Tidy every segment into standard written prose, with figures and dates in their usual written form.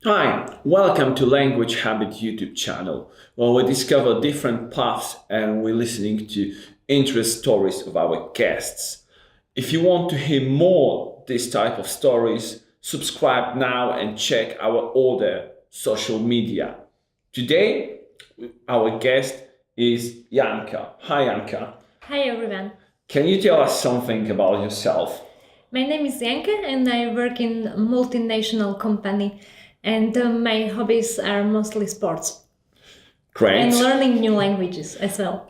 Hi, welcome to Language Habit YouTube channel, where we discover different paths and we're listening to interest stories of our guests. If you want to hear more this type of stories, subscribe now and check our other social media. Today, our guest is Janka. Hi, Janka. Hi everyone. Can you tell us something about yourself? My name is Janka and I work in a multinational company and my hobbies are mostly sports and Great. learning new languages as well.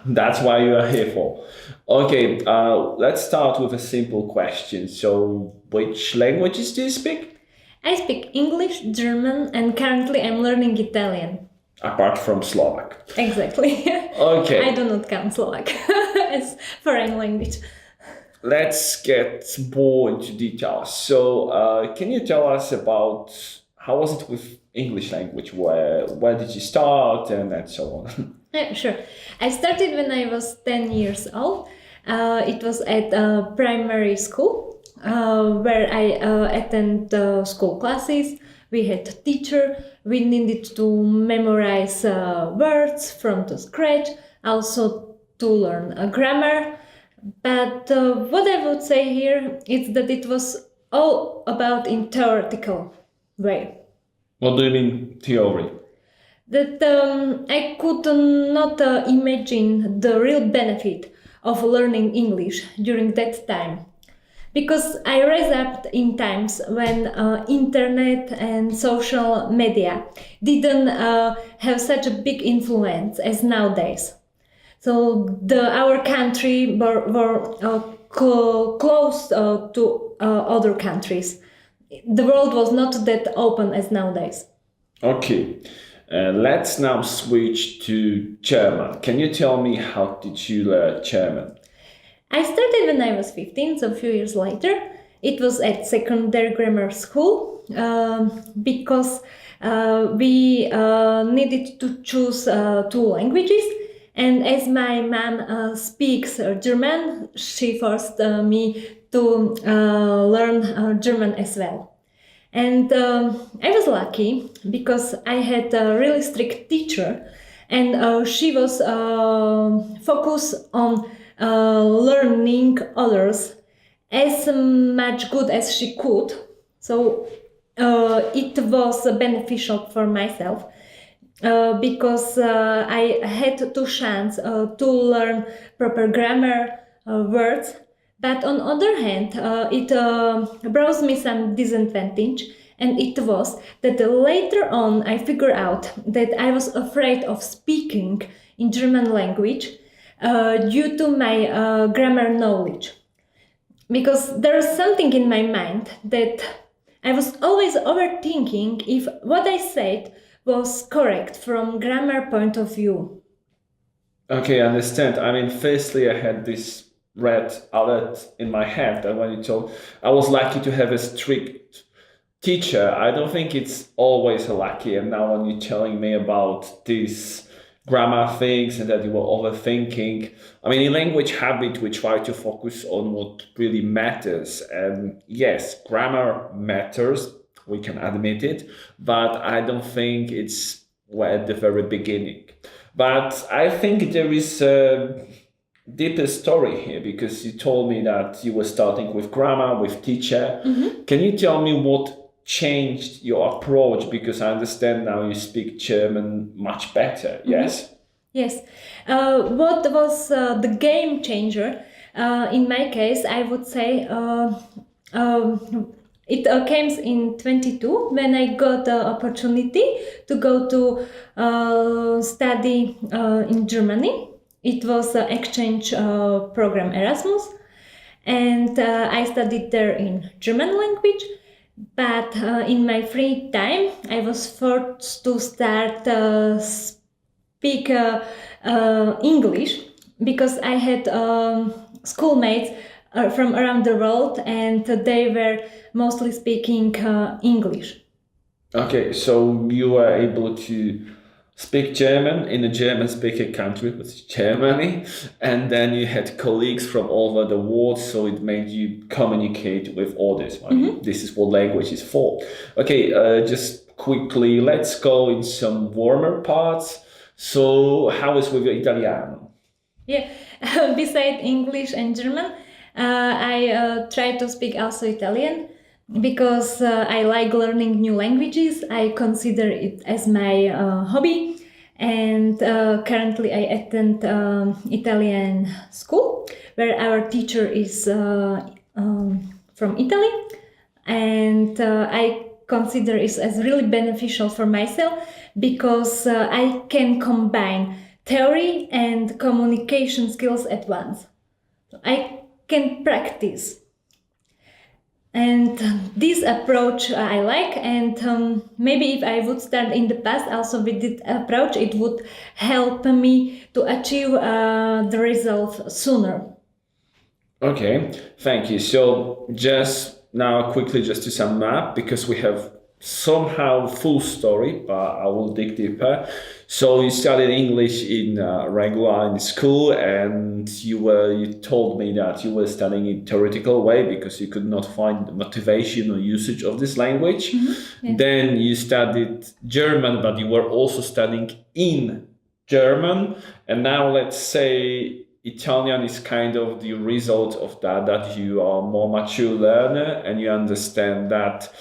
That's why you are here for. Okay, let's start with a simple question. So, which languages do you speak? I speak English, German and currently I'm learning Italian. Apart from Slovak. Exactly. Okay, I do not count Slovak as foreign language. let's get more into details. So, can you tell us about how was it with English language? Where did you start and so on? Yeah, sure. I started when I was 10 years old. It was at primary school where I attend school classes. We had a teacher. We needed to memorize words from the scratch, also to learn grammar. But what I would say here is that it was all about in theoretical way. What do you mean theory? That I could not imagine the real benefit of learning English during that time. Because I raised up in times when internet and social media didn't have such a big influence as nowadays. So our country were close to other countries. The world was not that open as nowadays. Okay, let's now switch to German. Can you tell me how did you learn German? I started when I was 15, so a few years later. It was at secondary grammar school because we needed to choose two languages. And as my mom speaks German, she forced me to learn German as well. And I was lucky because I had a really strict teacher, and she was focused on learning others as much good as she could. So it was beneficial for myself because I had two chance to learn proper grammar words. But on other hand, it brought me some disadvantage, and it was that later on I figured out that I was afraid of speaking in German language due to my grammar knowledge. Because there is something in my mind that I was always overthinking if what I said was correct from grammar point of view. Okay, I understand. I mean, firstly, I had this red alert in my head that when you told, I was lucky to have a strict teacher. I don't think it's always a lucky. And now when you're telling me about these grammar things and that you were overthinking, I mean, in language habit, we try to focus on what really matters. And yes, grammar matters. We can admit it, but I don't think it's at the very beginning. But I think there is a deeper story here because you told me that you were starting with grammar, with teacher. Can you tell me what changed your approach? Because I understand now you speak German much better, yes? Yes. What was the game changer? In my case, I would say it came in 22 when I got the opportunity to go to study in Germany. It was an exchange program Erasmus, and I studied there in German language. But in my free time, I was forced to start speak English because I had schoolmates from around the world and they were mostly speaking English. Okay, so you were able to speak German in a German speaking country, which is Germany, and then you had colleagues from all over the world, so it made you communicate with others. I mean, this is what language is for. Okay, just quickly, let's go in some warmer parts. So, how is with your Italiano? Yeah, beside English and German, I try to speak also Italian because I like learning new languages. I consider it as my hobby, and currently I attend Italian school where our teacher is from Italy, and I consider it as really beneficial for myself because I can combine theory and communication skills at once. I can practice. And this approach I like, and maybe if I would start in the past also with this approach, it would help me to achieve the result sooner. Okay, thank you. So just now quickly just to sum up, because we have somehow full story, but I will dig deeper. So you studied English in regular in school, and you told me that you were studying in theoretical way because you could not find the motivation or usage of this language. Yeah. Then you studied German, but you were also studying in German, and now let's say Italian is kind of the result of that you are more mature learner and you understand that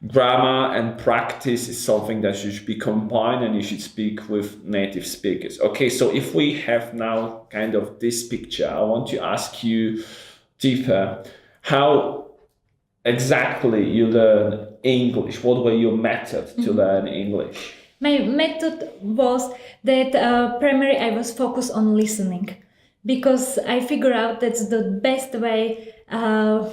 grammar and practice is something that should be combined and you should speak with native speakers. Okay, so if we have now kind of this picture, I want to ask you deeper how exactly you learn English. What were your methods to learn English? My method was that primarily I was focused on listening because I figure out that's the best way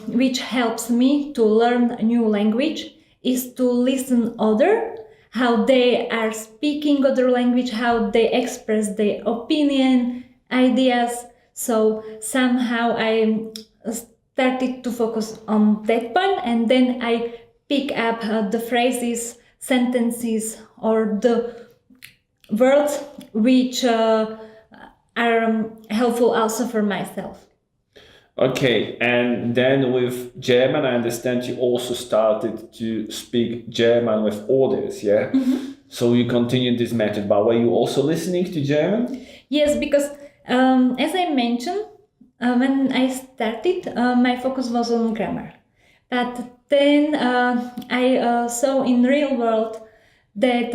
which helps me to learn a new language is to listen other, how they are speaking other language, how they express their opinion, ideas. So somehow I started to focus on that point, and then I pick up the phrases, sentences, or the words which are helpful also for myself. Okay, and then with German, I understand you also started to speak German with others, yeah? So you continued this method, but were you also listening to German? Yes, because as I mentioned, when I started, my focus was on grammar. But then I saw in real world that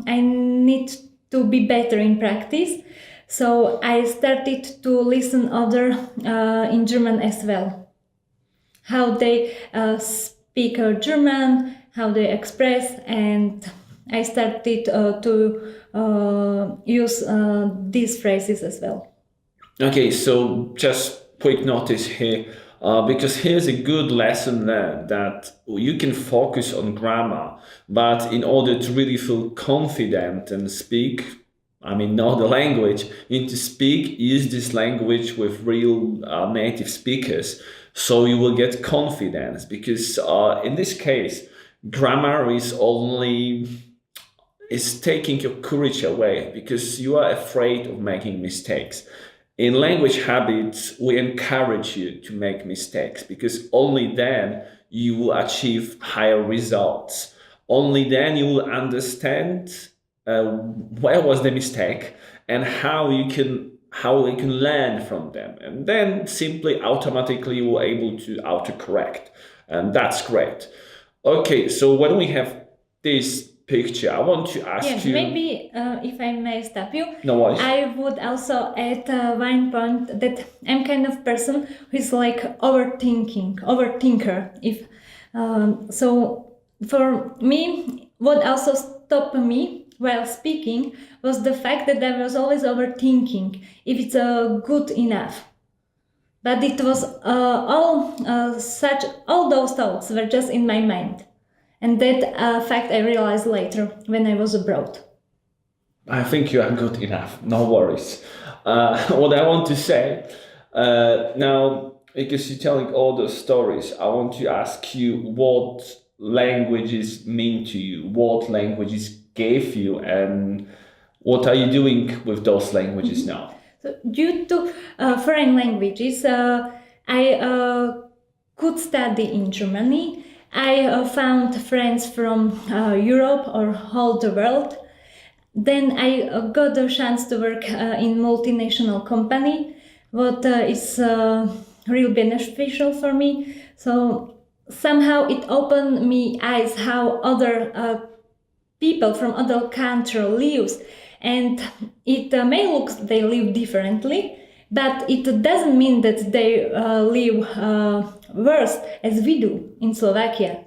I need to be better in practice. So I started to listen other in German as well. How they speak German, how they express, and I started to use these phrases as well. Okay, so just quick notice here, because here's a good lesson learned that you can focus on grammar, but in order to really feel confident and speak, I mean, know the language, you need to speak, use this language with real native speakers. So you will get confidence because in this case, grammar is taking your courage away because you are afraid of making mistakes. In language habits, we encourage you to make mistakes because only then you will achieve higher results. Only then you will understand where was the mistake and how you can learn from them, and then simply automatically you will able to autocorrect, and that's great. Okay, so when we have this picture, I want to ask Yeah, you. maybe if I may stop you, No worries. I would also add one point that I'm kind of person who is like overthinker. If so, for me, what also stopped me while speaking was the fact that I was always overthinking if it's good enough. But it was all those thoughts were just in my mind. And that fact I realized later when I was abroad. I think you are good enough. No worries. What I want to say now, because you're telling all those stories, I want to ask you what languages mean to you, what languages gave you, and what are you doing with those languages now? So due to foreign languages, I could study in Germany. I found friends from Europe or all the world. Then I got the chance to work in multinational company, what is real beneficial for me. So somehow it opened me eyes how other people from other country lives, and it may look they live differently, but it doesn't mean that they live worse as we do in Slovakia.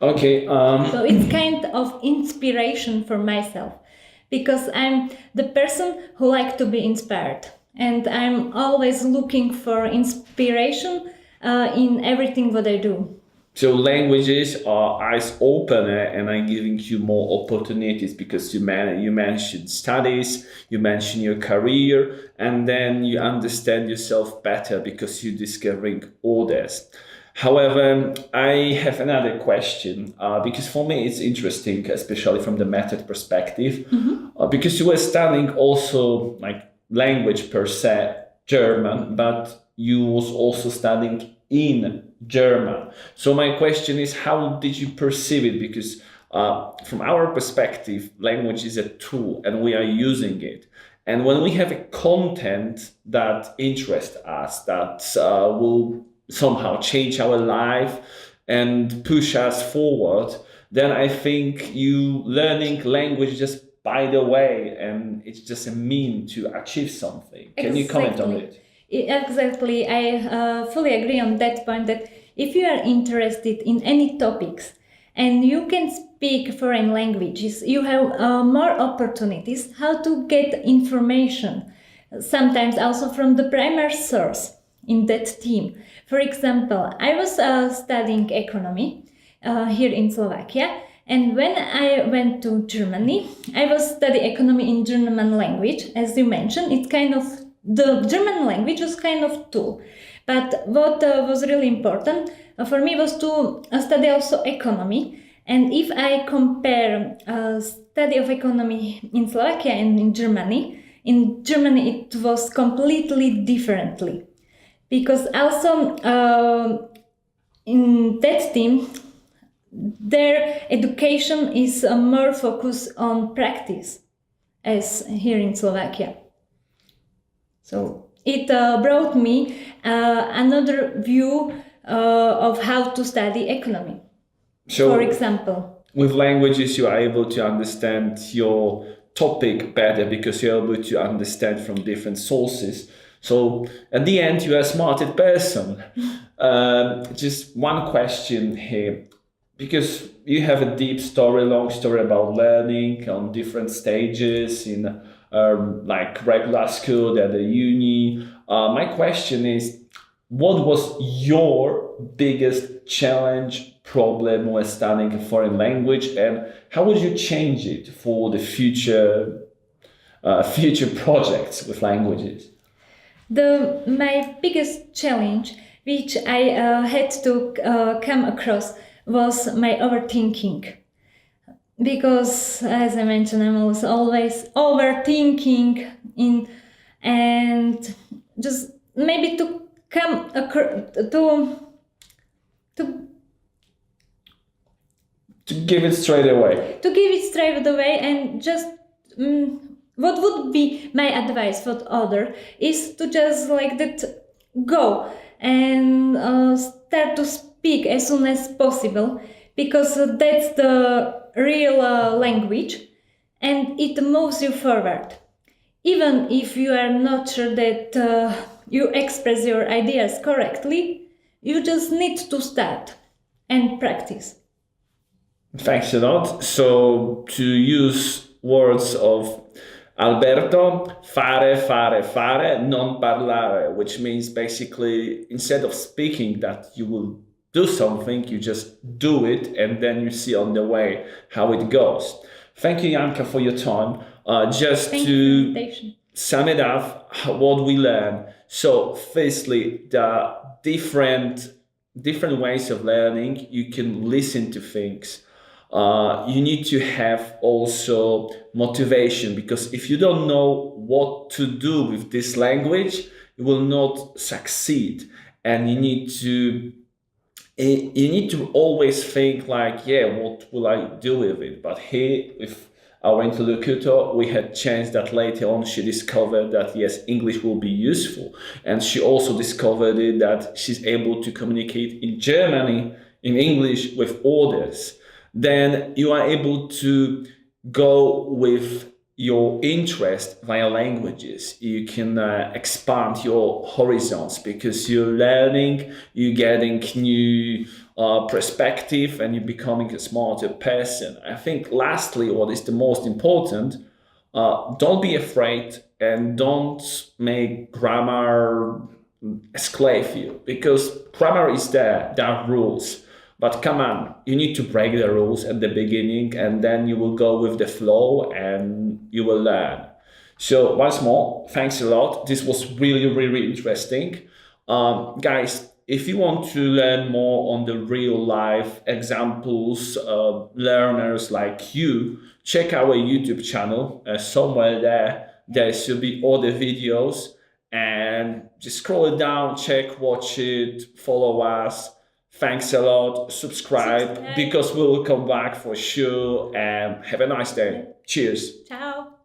Okay. So it's kind of inspiration for myself, because I'm the person who like to be inspired, and I'm always looking for inspiration in everything what I do. So languages are eyes opener and are giving you more opportunities because you mentioned studies, you mentioned your career, and then you understand yourself better because you're discovering others. However, I have another question because for me it's interesting, especially from the method perspective, because you were studying also like language per se, German, but you was also studying in German. So my question is, how did you perceive it? Because from our perspective, language is a tool, and we are using it. And when we have a content that interests us, that will somehow change our life and push us forward, then I think you learning language just by the way, and it's just a mean to achieve something. Can you comment on it? Exactly. I fully agree on that point, that if you are interested in any topics and you can speak foreign languages, you have more opportunities how to get information, sometimes also from the primary source in that team. For example, I was studying economy here in Slovakia, and when I went to Germany, I was studying economy in German language. As you mentioned, it's kind of the German language was kind of tool. But what was really important for me was to study also economy. And if I compare study of economy in Slovakia and in Germany it was completely differently. Because also in that team, their education is more focused on practice as here in Slovakia. So it brought me another view of how to study economy. So, for example, with languages, you are able to understand your topic better because you're able to understand from different sources. So, at the end, you are a smarter person. Just one question here, because you have a deep story, long story about learning on different stages in like regular school, at the uni. My question is, what was your biggest challenge, problem when studying a foreign language, and how would you change it for the future projects with languages? My biggest challenge, which I had to come across, was my overthinking. Because, as I mentioned, I'm always overthinking and just maybe to come to give it straight away. To give it straight away, and just what would be my advice for other is to just like that go and start to speak as soon as possible, because that's the real language and it moves you forward. Even if you are not sure that you express your ideas correctly, you just need to start and practice. Thanks a lot. So, to use words of Alberto, fare, non parlare, which means basically instead of speaking that you will do something, you just do it and then you see on the way how it goes. Thank you, Janka, for your time. Just Thank to you. sum it up, what we learned. So, firstly, the different ways of learning. You can listen to things. You need to have also motivation, because if you don't know what to do with this language, you will not succeed. And you need to you need to always think like, yeah, what will I do with it? But here, with our interlocutor, we had chance that later on she discovered that yes, English will be useful, and she also discovered it that she's able to communicate in Germany in English with others. Then you are able to go with your interest via languages. You can expand your horizons because you're learning, you're getting new perspective, and you're becoming a smarter person. I think lastly, what is the most important, don't be afraid and don't make grammar esclave you, because grammar is there are rules, but come on, you need to break the rules at the beginning, and then you will go with the flow and you will learn. So once more, thanks a lot. This was really, really interesting. Guys, if you want to learn more on the real life examples of learners like you, check our YouTube channel. Somewhere there should be other videos, and just scroll it down, check, watch it, follow us. Thanks a lot. Subscribe, because we will come back for sure. And have a nice day. Cheers. Ciao.